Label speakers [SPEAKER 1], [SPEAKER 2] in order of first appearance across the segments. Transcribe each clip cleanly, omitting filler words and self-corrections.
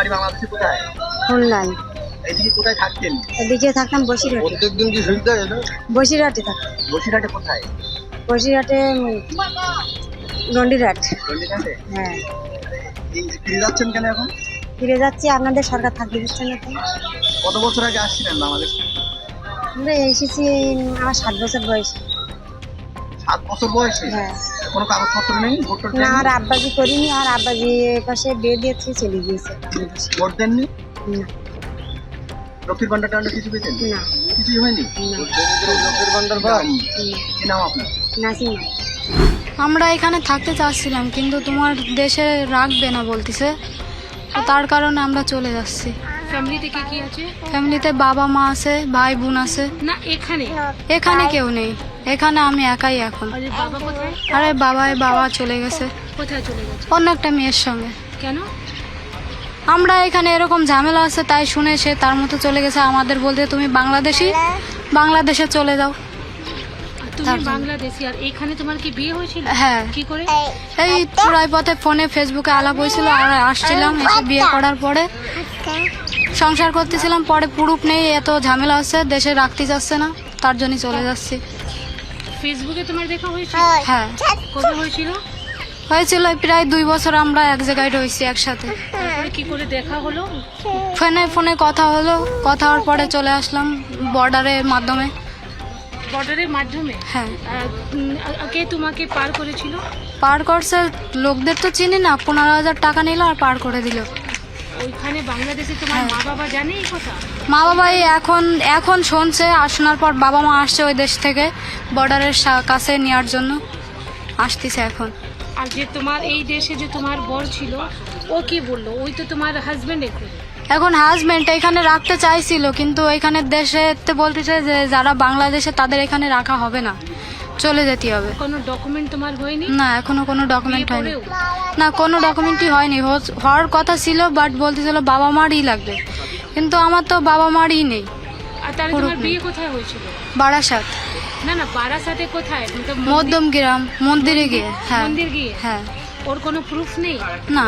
[SPEAKER 1] বাড়ি বাংলাদেশে কোথায়?
[SPEAKER 2] খুলনায়।
[SPEAKER 1] এদিকে কোথায় থাকতেন?
[SPEAKER 2] এদিকে থাকতাম বসিরহাটে।
[SPEAKER 1] প্রত্যেকদিন কি সুবিধা হলো?
[SPEAKER 2] বসিরহাটে থাকতাম।
[SPEAKER 1] বসিরহাটে কোথায়?
[SPEAKER 2] বসিরহাটে রন্ডিরহাট।
[SPEAKER 1] রন্ডিরহাটে?
[SPEAKER 2] হ্যাঁ।
[SPEAKER 1] ফিরে যাচ্ছেন কেন এখন?
[SPEAKER 2] ফিরে যাচ্ছি, আপনাদের সরকার থাকতে দিচ্ছে না।
[SPEAKER 1] কত বছর আগে আসছিলেন বাংলাদেশে?
[SPEAKER 2] আমরা এসেছি আমার 7 বছর বয়সে।
[SPEAKER 1] 7 বছর বয়সে?
[SPEAKER 2] হ্যাঁ।
[SPEAKER 1] কোনো কাগজপত্র নেই? ভোট
[SPEAKER 2] না, আর আব্বাজি করিনি, আর আব্বাজি পাশে বিয়ে দিয়েছে, চলে গিয়েছে।
[SPEAKER 1] ভোট দেননি?
[SPEAKER 2] না।
[SPEAKER 1] লক্ষ্মীর ভান্ডার টান্ডার কিছু পেতেন?
[SPEAKER 2] না।
[SPEAKER 1] কিছুই হয়নি? লক্ষ্মীর ভান্ডার ভাই? কি নাম আপনার?
[SPEAKER 2] নাসিমা।
[SPEAKER 3] আমরা এখানে থাকতে চাচ্ছিলাম, কিন্তু তোমার দেশে রাখবে না বলতেছে, তো তার কারণে আমরা চলে যাচ্ছি।
[SPEAKER 4] ফ্যামিলিতে কে কি আছে?
[SPEAKER 3] ফ্যামিলিতে বাবা মা আছে, ভাই বোন আছে।
[SPEAKER 4] না এখানে?
[SPEAKER 3] এখানে কেউ নেই, এখানে আমি একাই এখন।
[SPEAKER 4] আরে বাবা কোথায়?
[SPEAKER 3] আরে বাবা চলে গেছে
[SPEAKER 4] কোথায় চলে গেছে?
[SPEAKER 3] অন্য একটা মেয়ের সঙ্গে।
[SPEAKER 4] কেন?
[SPEAKER 3] আমরা এখানে এরকম ঝামেলা আছে তাই শুনে সে তার মতো চলে গেছে। আমাদের বলতে তুমি বাংলাদেশে চলে যাও।
[SPEAKER 4] তুমি বাংলাদেশি, আর এখানে তোমার কি বিয়ে হয়েছিল?
[SPEAKER 3] হ্যাঁ।
[SPEAKER 4] কি করে?
[SPEAKER 3] এই চূড়াই পথে ফোনে ফেসবুকে আলাপ হয়েছিল, আর আসছিলাম, এসে বিয়ে করার পরে সংসার করতেছিলাম, পরে প্রুফ নেই, এত ঝামেলা আছে, দেশে রাখতে যাচ্ছে না, তার জন্য চলে যাচ্ছি।
[SPEAKER 4] ফেসবুকে তোমার দেখা হয়েছিল?
[SPEAKER 3] হ্যাঁ।
[SPEAKER 4] কবে হয়েছিল?
[SPEAKER 3] হয়েছিল প্রায় 2 বছর আমরা এক জায়গায় রয়েছি একসাথে।
[SPEAKER 4] তারপরে কি করে দেখা হলো?
[SPEAKER 3] ফোনে কথা হলো, কথা হওয়ার পরে চলে আসলাম বর্ডারের মাধ্যমে।
[SPEAKER 4] বর্ডারের মাধ্যমে?
[SPEAKER 3] হ্যাঁ।
[SPEAKER 4] কে তোমাকে পার করেছিল?
[SPEAKER 3] পার করছে লোকদের তো চিনি না, 15,000 টাকা নিল আর পার করে দিল।
[SPEAKER 4] ওইখানে বাংলাদেশে তোমার মা বাবা জানে এই কথা?
[SPEAKER 3] মা বাবাই এখন শুনছে, আর শোনার পর বাবা মা আসছে ওই দেশ থেকে বর্ডারের কাছে নেওয়ার জন্য আসতেছে এখন।
[SPEAKER 4] আর যে তোমার এই দেশে যে তোমার বর ছিল, ও কি বললো? ওই তো তোমার হাজবেন্ড।
[SPEAKER 3] এখন হাজবেন্ড এখানে রাখতে চাইছিল, কিন্তু এখানে দেশে বলতেছে যে যারা বাংলাদেশে তাদের এখানে রাখা হবে না, চলে যেতে হবে।
[SPEAKER 4] কোনো ডকুমেন্ট তোমার হয়নি?
[SPEAKER 3] না, এখনো কোনো ডকুমেন্ট হয়নি। না, কোনো ডকুমেন্টই হয়নি। হওয়ার কথা ছিল, বাট বলতেছিল বাবা মারই লাগবে, কিন্তু আমার তো বাবা মারই নেই।
[SPEAKER 4] আর তাহলে তোমার বিয়ে কোথায় হয়েছিল?
[SPEAKER 3] বারাসাত।
[SPEAKER 4] না বারাসাতে কোথায়?
[SPEAKER 3] মধ্যমগ্রাম মন্দিরে গিয়ে। হ্যাঁ।
[SPEAKER 4] মন্দির গিয়ে?
[SPEAKER 3] হ্যাঁ।
[SPEAKER 4] ওর কোনো প্রুফ নেই?
[SPEAKER 3] না,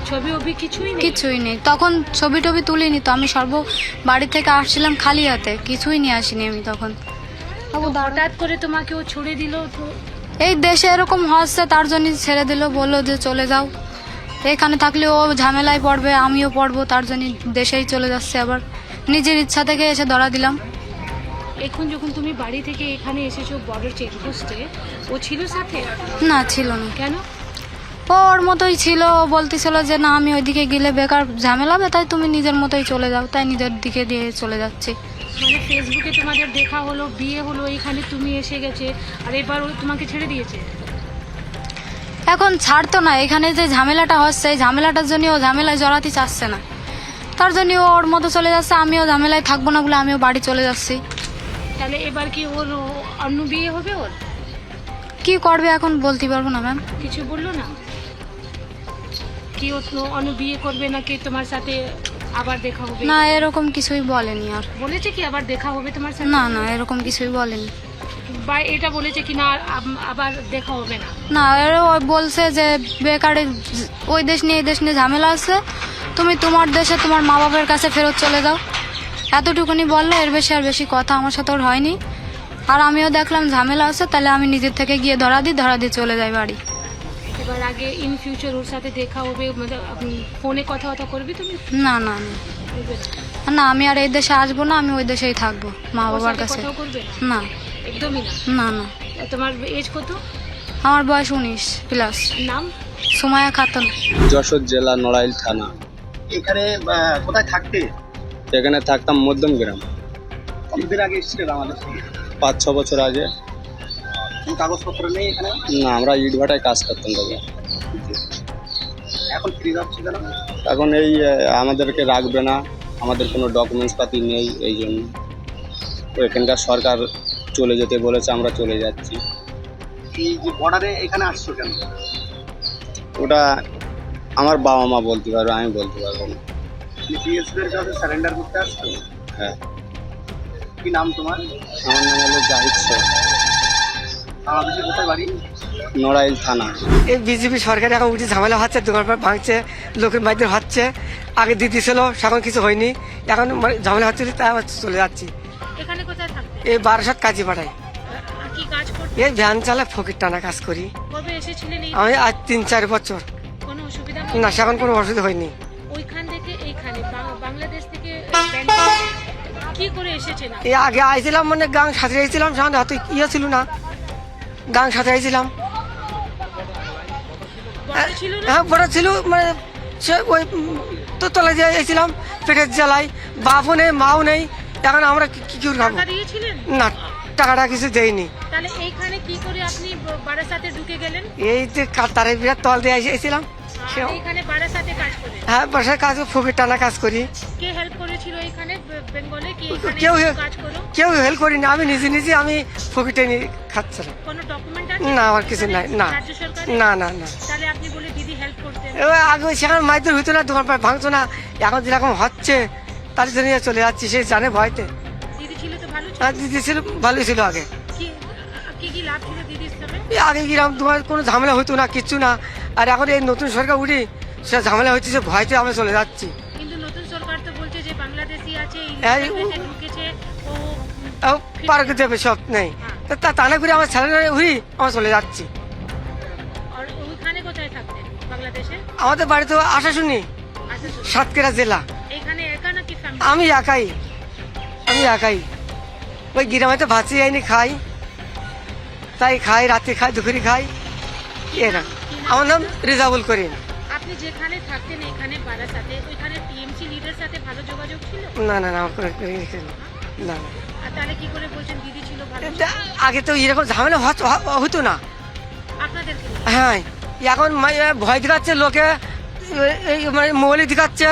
[SPEAKER 4] ছবি
[SPEAKER 3] কিছুই নেই। তখন ছবি টবি তুলিনি তো, আমি বাড়ি থেকে আসছিলাম খালি হাতে, কিছুই নিয়ে আসিনি আমি তখন।
[SPEAKER 4] হঠাৎ করে তোমাকে ও ছুড়ে দিল?
[SPEAKER 3] এই দেশে এরকম হচ্ছে তার জন্য ছেড়ে দিল, বললো যে চলে যাও, এখানে থাকলে ও ঝামেলায় পড়বে, আমিও পড়বো, তার জন্য দেশেই চলে যাচ্ছে। আবার নিজের ইচ্ছা থেকে এসে ধরা দিলাম।
[SPEAKER 4] এখন যখন তুমি বাড়ি থেকে এখানে এসেছো বর্ডার চেকপোস্টে, ও ছিল সাথে?
[SPEAKER 3] না, ছিল না।
[SPEAKER 4] কেন?
[SPEAKER 3] ওর মতোই ছিল, ও বলতেছিল যে না আমি ওইদিকে গেলে বেকার ঝামেলা হবে, তাই তুমি নিজের মতোই চলে যাও, তাই নিজের দিকে দিয়ে চলে যাচ্ছি।
[SPEAKER 4] মানে ফেসবুকে তোমাদের দেখা হলো, বিয়ে হলো, এখানে তুমি এসে গেছে, আর এবার ও তোমাকে ছেড়ে দিয়েছে?
[SPEAKER 3] এখন ছাড়তো না, এখানে যে ঝামেলাটা হচ্ছে এই ঝামেলাটার জন্য ও ঝামেলায় জড়াতে চাচ্ছে না, তার জন্য ও ওর মতো চলে যাচ্ছে। আমিও ঝামেলায় থাকবো না বলে আমিও বাড়ি চলে যাচ্ছি।
[SPEAKER 4] তাহলে এবার কি ওর অন্য বিয়ে হবে? ওর
[SPEAKER 3] কি করবে এখন বলতে পারবো না ম্যাম।
[SPEAKER 4] কিছু বললো না কি ও অন্য বিয়ে করবে, নাকি তোমার সাথে আবার দেখা হবে?
[SPEAKER 3] না, এরকম কিছুই বলেনি। আর
[SPEAKER 4] বলেছে কি আবার দেখা হবে তোমার সাথে?
[SPEAKER 3] না, এরকম কিছুই বলেনি।
[SPEAKER 4] বা এটা বলেছে কি না আবার দেখা হবে না?
[SPEAKER 3] না, ও বলছে যে বেকারে ওই দেশ নিয়ে এই দেশ নিয়ে ঝামেলা আছে, তুমি তোমার দেশে তোমার মা বাবার কাছে ফেরত চলে যাও, এতটুকুনি বললো। এর বেশি আর বেশি কথা আমার সাথে ওর হয়নি। আর আমিও দেখলাম ঝামেলা আছে, তাহলে আমি নিজের থেকে গিয়ে ধরা দিয়ে চলে যাই বাড়ি।
[SPEAKER 4] এবার আগে ইন ফিউচার ওর সাথে দেখা হবে, মানে ফোনে কথাবার্তা করবি তুমি?
[SPEAKER 3] না, আমি আর এই দেশে আসবো না, আমি ওই দেশেই থাকবো মা বাবার কাছে। না,
[SPEAKER 4] একদমই
[SPEAKER 3] না।
[SPEAKER 4] তোমার এজ কত?
[SPEAKER 3] আমার বয়স 19+।
[SPEAKER 4] নাম?
[SPEAKER 3] সুমায়া খাতুন।
[SPEAKER 5] যশোর জেলা নড়াইল থানা।
[SPEAKER 1] এখানে কোথায় থাকতে?
[SPEAKER 5] এখানে থাকতাম মধ্যমগ্রাম।
[SPEAKER 1] কতদিন আগে এসেছিলেন আমাদের?
[SPEAKER 5] 5-6 বছর আগে।
[SPEAKER 1] কোনো কাগজপত্র নেই এখানে?
[SPEAKER 5] না, আমরা ইটভাটায় কাজ করতাম তবে।
[SPEAKER 1] এখন ফিরে যাচ্ছি কেন?
[SPEAKER 5] এখন এই আমাদেরকে রাখবে না, আমাদের কোনো ডকুমেন্টস পাতি নেই, এই জন্য তো এখানকার সরকার চলে যেতে বলেছে, আমরা চলে যাচ্ছি।
[SPEAKER 1] এই যে বর্ডারে এখানে আসছো কেন?
[SPEAKER 5] ওটা আমার বাবা মা বলতে পারবে, আমি বলতে পারবো না।
[SPEAKER 1] বিএসএফের কাছে সারেন্ডার করতে আসছো?
[SPEAKER 5] হ্যাঁ।
[SPEAKER 1] কি নাম তোমার?
[SPEAKER 5] আমার নাম হলো জাহিদ শেখ। নড়াইল থানা।
[SPEAKER 1] এই বিজেপি সরকার এখন উঠে ঝামেলা হচ্ছে, দোকানপাট ভাঙছে, লোকের মাইদের হচ্ছে। আগে দিদি ছিল, এখন কিছু হয়নি, এখন ঝামেলা হচ্ছে, তাই আমরা চলে যাচ্ছি।
[SPEAKER 4] এখানে কোথায় থাকতে?
[SPEAKER 1] এই 12 কাজে পাঠাই।
[SPEAKER 4] কি কাজ করতে?
[SPEAKER 1] এই ভ্যান চালা ফকির টানা কাজ করি।
[SPEAKER 4] কবে এসেছিলেন?
[SPEAKER 1] আমি আজ 3-4 বছর।
[SPEAKER 4] কোনো অসুবিধা
[SPEAKER 1] না, সেখন কোনো অসুবিধা হয়নি।
[SPEAKER 4] ওইখান থেকে এইখানে বাংলাদেশ থেকে বেঙ্গল কি করে এসেছেন?
[SPEAKER 1] এই আগে আইছিলাম, মানে গাং সাথে আইছিলাম, সেখানে হয়তো ইয়ে ছিল না, গাং সাথে আইছিলাম।
[SPEAKER 4] ছিল না?
[SPEAKER 1] হ্যাঁ, বড় ছিল, মানে সে ওই তো তলে দিয়ে এসেছিলাম, পেটের জ্বালাই, বাপও নেই, মাও নেই, এখন আমরা কি করে খাবো?
[SPEAKER 4] টাকা দিয়েছিলেন?
[SPEAKER 1] না, টাকাটা কিছু দেয়নি।
[SPEAKER 4] তাহলে এইখানে কি করে আপনি বারাসাতে ঢুকে গেলেন?
[SPEAKER 1] এই যে কাতারের বিরাট তল দিয়ে এসেছিলাম।
[SPEAKER 4] এইখানে বারাসাতে কাজ করেন?
[SPEAKER 1] হ্যাঁ, বাসায় কাজ, ফকির টানা কাজ করি।
[SPEAKER 4] কে হেল্প করেছিল এখানে বেঙ্গলে? কি এখানে
[SPEAKER 1] কেউ
[SPEAKER 4] কাজ করো?
[SPEAKER 1] কেউ হেল্প করিনি, আমি নিজে আমি ফকিরটা নিয়ে খাচ্ছিলাম।
[SPEAKER 4] কোনো ডকুমেন্ট আছে?
[SPEAKER 1] না, আমার কিছু নাই। না,
[SPEAKER 4] রাজ্য সরকার?
[SPEAKER 1] না, না, না।
[SPEAKER 4] তাহলে আপনি বলে দিদি হেল্প করতেন?
[SPEAKER 1] এবার আগে সেখানে মাইদের হইতো না, দোকানপাট ভাঙতো না, এখন যেরকম হচ্ছে তার জন্য চলে যাচ্ছি, সে জানে ভয়তে।
[SPEAKER 4] দিদি ছিল তো ভালো ছিল?
[SPEAKER 1] আর দিদি ছিল, ভালোই ছিল আগে।
[SPEAKER 4] কি কি কি লাভ ছিল দিদির সাথে?
[SPEAKER 1] এই আগে কিরকম তোমার কোনো ঝামেলা হইতো না, কিচ্ছু না। আর এখন এই নতুন সরকার উঠি, সে ঝামেলা হচ্ছে, যে ভয়তে আমরা চলে যাচ্ছি।
[SPEAKER 4] কিন্তু নতুন সরকার তো বলছে যে বাংলাদেশি আছে,
[SPEAKER 1] এই
[SPEAKER 4] ঢুকেছে, ও
[SPEAKER 1] পার্কে দেবে সব নেই, তা না করে আমার ছেলে উড়ি আমরা চলে যাচ্ছি।
[SPEAKER 4] আর ওইখানে কোথায় থাকতেন বাংলাদেশে?
[SPEAKER 1] আমাদের বাড়িতে আসা শুনি
[SPEAKER 4] আচ্ছা,
[SPEAKER 1] সাতক্ষীরা জেলা।
[SPEAKER 4] এখানে একা নাকি ফ্যামিলি?
[SPEAKER 1] আমি একাই ওই গ্রামেতে ভাসি আইনি খাই, তাই খাই, রাতে খাই, দুপুরে খাই, এরা। আমার নাম রেজাউল করিম।
[SPEAKER 4] আপনি যেখানে থাকতেন এখানে বারাসাতে, ওইখানে টিএমসি লিডার সাথে ভালো যোগাযোগ ছিল?
[SPEAKER 1] না, না, না, আমার কোনো না।
[SPEAKER 4] আর তাহলে কি করে বলছেন দিদি ছিল ভালো?
[SPEAKER 1] আগে তো এরকম ঝামেলা হতো না।
[SPEAKER 4] আপনাদেরকে
[SPEAKER 1] হ্যাঁ, এখন ভয় দেখাচ্ছে লোকে, এই মানে মোবাইলে দেখাচ্ছে,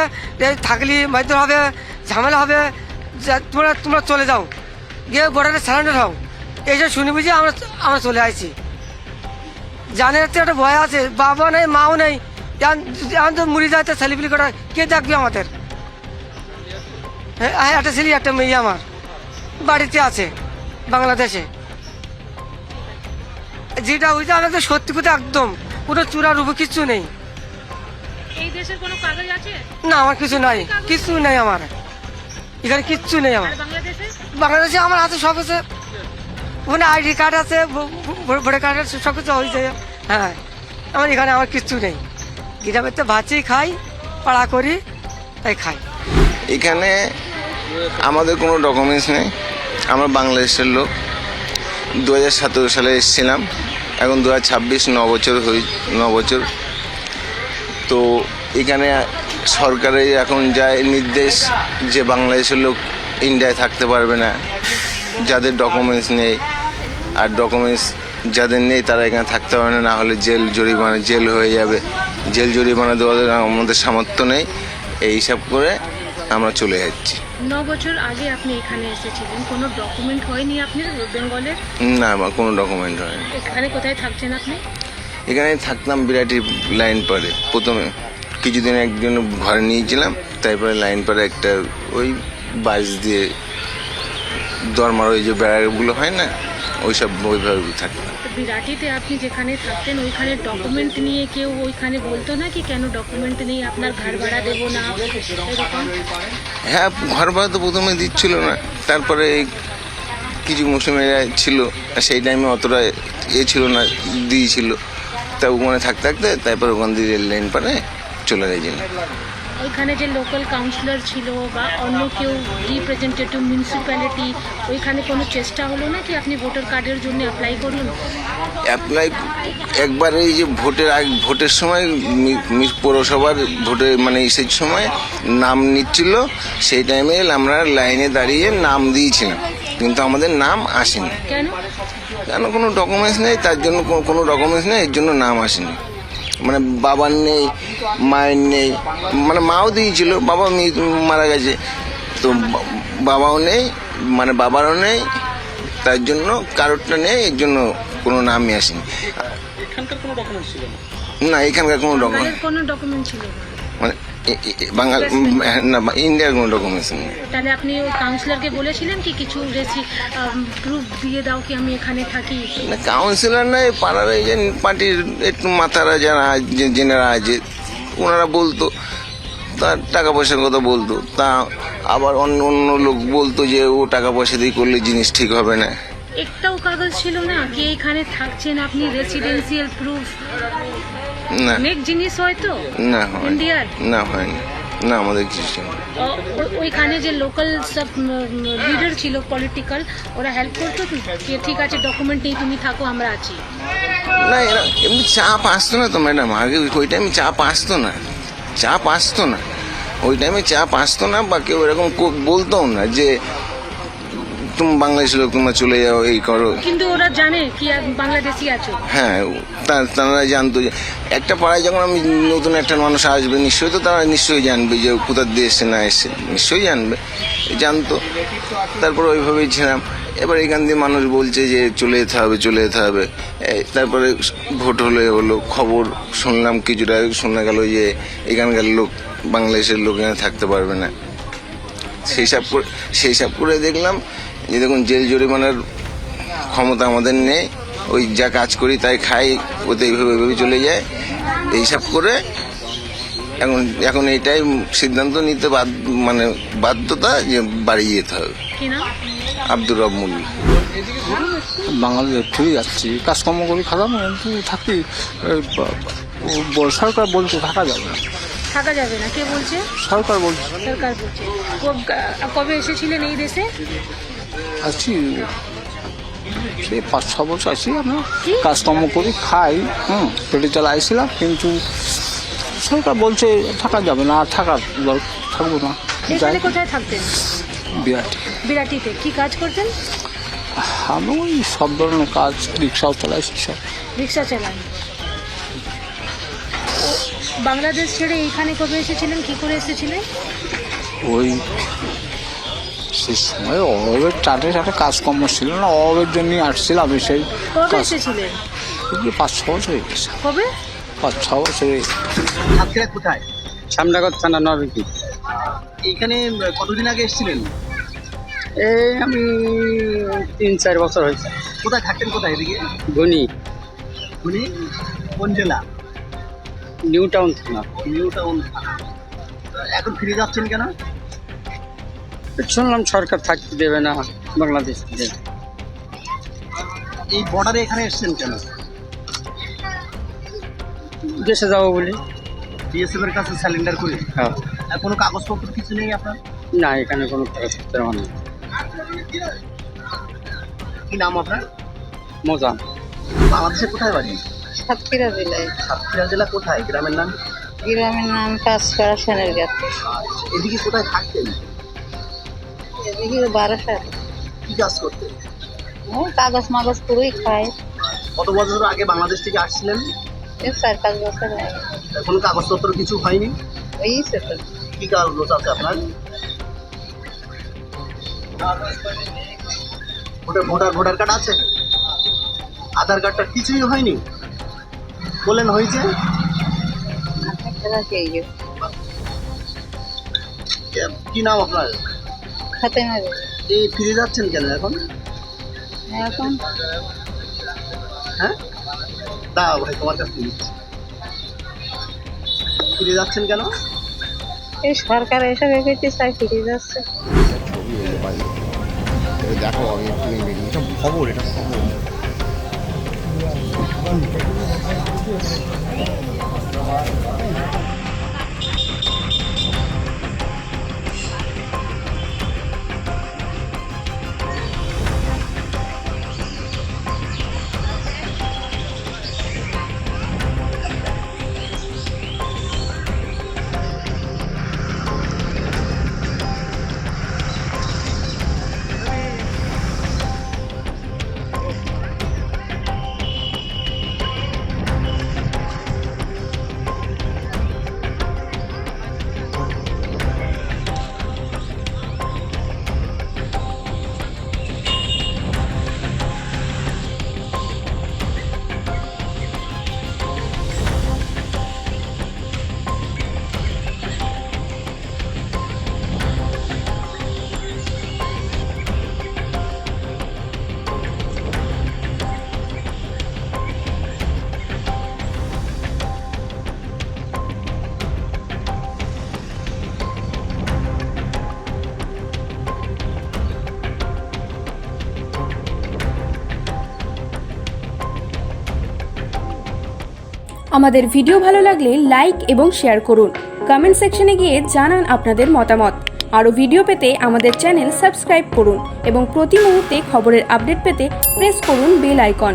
[SPEAKER 1] থাকলে মাইতে হবে, ঝামেলা হবে, তোমরা চলে যাও, গিয়ে বর্ডারে সারেন্ডার হও, এইসব শুনি বুঝি আমরা চলে আসছি। জানে যাচ্ছে একটা ভয় আছে, বাবা নেই, মাও নেই, এখন তো মুড়ি যায়, তো ছেলেপিলি করা কে দেখবে আমাদের? হ্যাঁ, একটা ছেলে একটা মেয়ে আমার বাড়িতে আছে বাংলাদেশে। যেটা হয়েছে আমাদের সত্যি কথা, একদম কোনো চূড়ার উপর কিচ্ছু নেই।
[SPEAKER 4] এই দেশের কোনো কাগজ আছে?
[SPEAKER 1] না, আমার কিছু নাই, কিচ্ছু নেই আমার এখানে, কিচ্ছু নেই আমার।
[SPEAKER 4] আর বাংলাদেশে?
[SPEAKER 1] বাংলাদেশে আমার হাতে সব আছে, ওখানে আইডি কার্ড আছে, ভোটার কার্ড আছে, সব কিছু হয়েছে। হ্যাঁ, আমার এখানে আমার কিচ্ছু নেই। গ্রামের তো ভাজি খাই, পাড়া করি, তাই খাই।
[SPEAKER 6] এখানে আমাদের কোনো ডকুমেন্টস নেই, আমরা বাংলাদেশের লোক। 2017 সালে এসেছিলাম, এখন 2026, 9 বছর। তো এখানে সরকারের এখন যায় নির্দেশ যে বাংলাদেশের লোক ইন্ডিয়ায় থাকতে পারবে না, যাদের ডকুমেন্টস নেই। আর ডকুমেন্টস যাদের নেই তারা এখানে থাকতে পারবে না, না হলে জেল হয়ে যাবে। জেল জরিমানা দেওয়ার আমাদের সামর্থ্য নেই, এই হিসাব করে আমরা চলে যাচ্ছি।
[SPEAKER 4] 9 বছর আগে আপনি এখানে এসেছিলেন, কোনো ডকুমেন্ট হয়নি আপনার বেঙ্গলের?
[SPEAKER 6] না, আমার কোনো ডকুমেন্ট হয়নি।
[SPEAKER 4] এখানে কোথায় থাকছেন আপনি?
[SPEAKER 6] এখানে থাকতাম বিরাটি লাইন পারে। প্রথমে কিছুদিন একজন ঘরে নিয়েছিলাম, তারপরে লাইন পারে একটা ওই বাস দিয়ে দরমার ওই যে বেড়াগুলো হয় না, ওইভাবে থাকতাম।
[SPEAKER 4] বিরাটিতে আপনি যেখানে থাকতেন ওইখানে ডকুমেন্ট নিয়ে কেউ ওইখানে বলতো না কি কেন ডকুমেন্ট নেই, আপনার ঘর ভাড়া দেবো না এরকম?
[SPEAKER 6] হ্যাঁ, ঘর ভাড়া তো প্রথমে দিচ্ছিল না, তারপরে কিছু মুসলিমেরা ছিল, সেই টাইমে অতটা ছিল না, দিয়েছিল। তা ওখানে থাকতে তারপরে ওখান দিয়ে রেল লাইন পারে চলে গেছিলাম।
[SPEAKER 4] ওইখানে যে লোকাল কাউন্সিলর ছিল বা অন্য কেউ রিপ্রেজেন্টেটিভ মিউনিসিপ্যালিটি, ওইখানে কোনো চেষ্টা হলো না কি আপনি ভোটার কার্ডের জন্য অ্যাপ্লাই করুন?
[SPEAKER 6] অ্যাপ্লাই একবার এই যে ভোটের সময় পৌরসভার ভোটের মানে সেই সময় নাম নিচ্ছিল, সেই টাইমে আমরা লাইনে দাঁড়িয়ে নাম দিয়েছিলাম, কিন্তু আমাদের নাম আসেনি। কেন কোনো ডকুমেন্টস নেই, তার জন্য কোনো ডকুমেন্টস নেই, এর জন্য নাম আসেনি। মানে বাবার নেই, মায়ের নেই, মানে মাও দিয়েছিল, বাবা মারা গেছে, তো বাবাও নেই, মানে বাবারও নেই, তার জন্য কারোরটা নেই, এর জন্য কোনো নামই আসেনি। না, এখানকার কোনো ডকুমেন্ট
[SPEAKER 4] ছিল
[SPEAKER 6] মানে বাঙাল না, ইন্ডিয়ার কোনো ডকুমেন্টস নেই।
[SPEAKER 4] তাহলে আপনি ওই কাউন্সিলরকে বলেছিলেন কি কিছু প্রুফ দিয়ে দাও কি আমি এখানে থাকি?
[SPEAKER 6] না, কাউন্সিলর নয়, পাড়ার এই যে পার্টির একটু মাথারা যারা জেনারা আছে ওনারা বলতো, তার টাকা পয়সার কথা বলতো, তা আবার অন্য অন্য লোক বলতো যে ও টাকা পয়সা দিয়ে করলে জিনিস ঠিক হবে না।
[SPEAKER 4] একটাও কাগজ ছিল না কি এখানে থাকছেন আপনি, রেসিডেন্সিয়াল প্রুফ?
[SPEAKER 6] না
[SPEAKER 4] অনেক জিনিস হয়তো
[SPEAKER 6] না হয়
[SPEAKER 4] ইন্ডিয়ার।
[SPEAKER 6] না, হয়নি না, আমাদের কিছু ছিল না।
[SPEAKER 4] ওইখানে যে লোকাল সব লিডার ছিল পলিটিক্যাল, ওরা হেল্প করতো তো যে ঠিক আছে ডকুমেন্ট নেই তুমি থাকো আমরা আছি?
[SPEAKER 6] না, এরা এমনি চাপ আসতো না তো ম্যাডাম, আগে ওই টাইমে চাপ আসতো না, চাপ আসতো না ওই টাইমে, চাপ আসতো না, বা কেউ এরকম বলতো না যে তুমি বাংলাদেশের লোক তোমরা চলে যাও এই করো।
[SPEAKER 4] কিন্তু ওরা জানে কি বাংলাদেশি আছো?
[SPEAKER 6] হ্যাঁ, তারা জানতো যে একটা পাড়ায় যখন আমি নতুন একটা মানুষ আসবে নিশ্চয়ই তো তারা নিশ্চয়ই জানবে যে কোথার দিয়ে এসে না এসে, নিশ্চয়ই জানতো। তারপর ওইভাবেই ছিলাম। এবার এখান দিয়ে মানুষ বলছে যে চলে যেতে হবে, চলে যেতে হবে। তারপরে ভোট হলো, খবর শুনলাম, কিছুটা শোনা গেল যে এখানকার লোক, বাংলাদেশের লোক এখানে থাকতে পারবে না। সেই সব করে দেখলাম যে দেখুন জেল জরিমানার ক্ষমতা আমাদের নেই, ওই যা কাজ করি তাই খাই, ওতে এইভাবে চলে যায়। এইসব করে এখন এইটাই সিদ্ধান্ত নিতে মানে বাধ্যতা যে বাড়ি যেতে হবে।
[SPEAKER 4] কি না?
[SPEAKER 6] আব্দুর রব মুল্লা।
[SPEAKER 7] বাঙালিদের ফিরে যাচ্ছি, কাজকর্ম করে খারাপ কিন্তু থাকি। সরকার বলছে থাকা যাবে না।
[SPEAKER 4] থাকা যাবে না? কে বলছে?
[SPEAKER 7] সরকার বলছে।
[SPEAKER 4] সরকার বলছে। কবে এসেছিলেন এই দেশে?
[SPEAKER 7] আছি সেই 5-6 বছর আছি। আমরা কাজকর্ম করি খাই, পেটে চালা আইছিলাম, কিন্তু সরকার বলছে থাকা যাবে না, আর থাকবো না।
[SPEAKER 4] এখানে কোথায় থাকতেন?
[SPEAKER 7] বিরাটি।
[SPEAKER 4] বিরাটিতে কি কাজ করতেন?
[SPEAKER 7] আমি ওই সব ধরনের কাজ, রিক্সাও চালাইছি, সব
[SPEAKER 4] রিক্সা চালান। বাংলাদেশ ছেড়ে এইখানে কবে এসেছিলেন, কি করে এসেছিলেন?
[SPEAKER 7] ওই সে সময় অভাবের চাটে কাজকর্ম ছিল না, অভাবের জন্য আসছিলাম। সেই
[SPEAKER 4] কবে এসেছিলেন?
[SPEAKER 7] 5-6 বছর হয়ে গেছে।
[SPEAKER 4] কবে?
[SPEAKER 7] 5-6 বছর হয়ে গেছে।
[SPEAKER 5] আজকে কোথায়?
[SPEAKER 8] সামনাগর থানা নরবিটি।
[SPEAKER 5] এইখানে কতদিন আগে এসেছিলেন?
[SPEAKER 8] এই আমি 3-4 বছর হয়েছে।
[SPEAKER 5] কোথায় থাকতেন, কোথায়? এদিকে
[SPEAKER 8] গনি
[SPEAKER 5] উনি কোন জেলা?
[SPEAKER 8] নিউ টাউন থানা।
[SPEAKER 5] New town. এখন ফিরে যাচ্ছেন কেন?
[SPEAKER 8] শুনলাম সরকার থাকতে দেবে না বাংলাদেশ থেকে।
[SPEAKER 5] এই বর্ডারে এখানে এসেছেন কেন?
[SPEAKER 8] দেশে যাবো বলি।
[SPEAKER 5] বিএসএফ এর কাছে স্যালেন্ডার করে?
[SPEAKER 8] হ্যাঁ।
[SPEAKER 5] আর কোনো কাগজপত্র কিছু নেই আপনার?
[SPEAKER 8] না, এখানে কোনো কাগজপত্র নেই।
[SPEAKER 5] কি নাম আপনার?
[SPEAKER 8] মজা।
[SPEAKER 5] বাংলাদেশে কোথায় বাড়ি?
[SPEAKER 2] সাতক্ষীরা জেলায়।
[SPEAKER 5] সাতক্ষীরা জেলা কোথায়? গ্রামের নাম?
[SPEAKER 2] গ্রামের নাম কাজপাড়া সেনের গাছ।
[SPEAKER 5] এদিকে কোথায় থাকতেন?
[SPEAKER 2] এদিকে 12
[SPEAKER 5] কি কাজ করতেন?
[SPEAKER 2] কাগজ মাগজ পুরোই খায়।
[SPEAKER 5] কত বছর আগে বাংলাদেশ থেকে আসছিলেন?
[SPEAKER 2] 4-5 বছর আগে।
[SPEAKER 5] কোনো কাগজপত্র কিছু হয়নি?
[SPEAKER 2] হয়েছে তো।
[SPEAKER 5] কি কাগজ আছে আপনার? ভোটার কার্ড আছে? আধার কার্ডটা কিছুই হয়নি? বললেন হয়েছে। কি নাম আপনার?
[SPEAKER 2] ফাতেমা।
[SPEAKER 5] এই ফিরে যাচ্ছেন কেন এখন?
[SPEAKER 2] এখন
[SPEAKER 5] হ্যাঁ, দাও ভাই, তোমার কাছ থেকে নিচ্ছি। ফিরে যাচ্ছেন কেন?
[SPEAKER 2] এই সরকার এসব এগোতে চাই, ফিরে যাচ্ছে।
[SPEAKER 9] দেখো আমি এটা খবর, এটা খবর।
[SPEAKER 10] আমাদের ভিডিও ভালো লাগলে লাইক এবং শেয়ার করুন। কমেন্ট সেকশনে গিয়ে জানান আপনাদের মতামত। আরও ভিডিও পেতে আমাদের চ্যানেল সাবস্ক্রাইব করুন এবং প্রতি মুহূর্তে খবরের আপডেট পেতে প্রেস করুন বেল আইকন।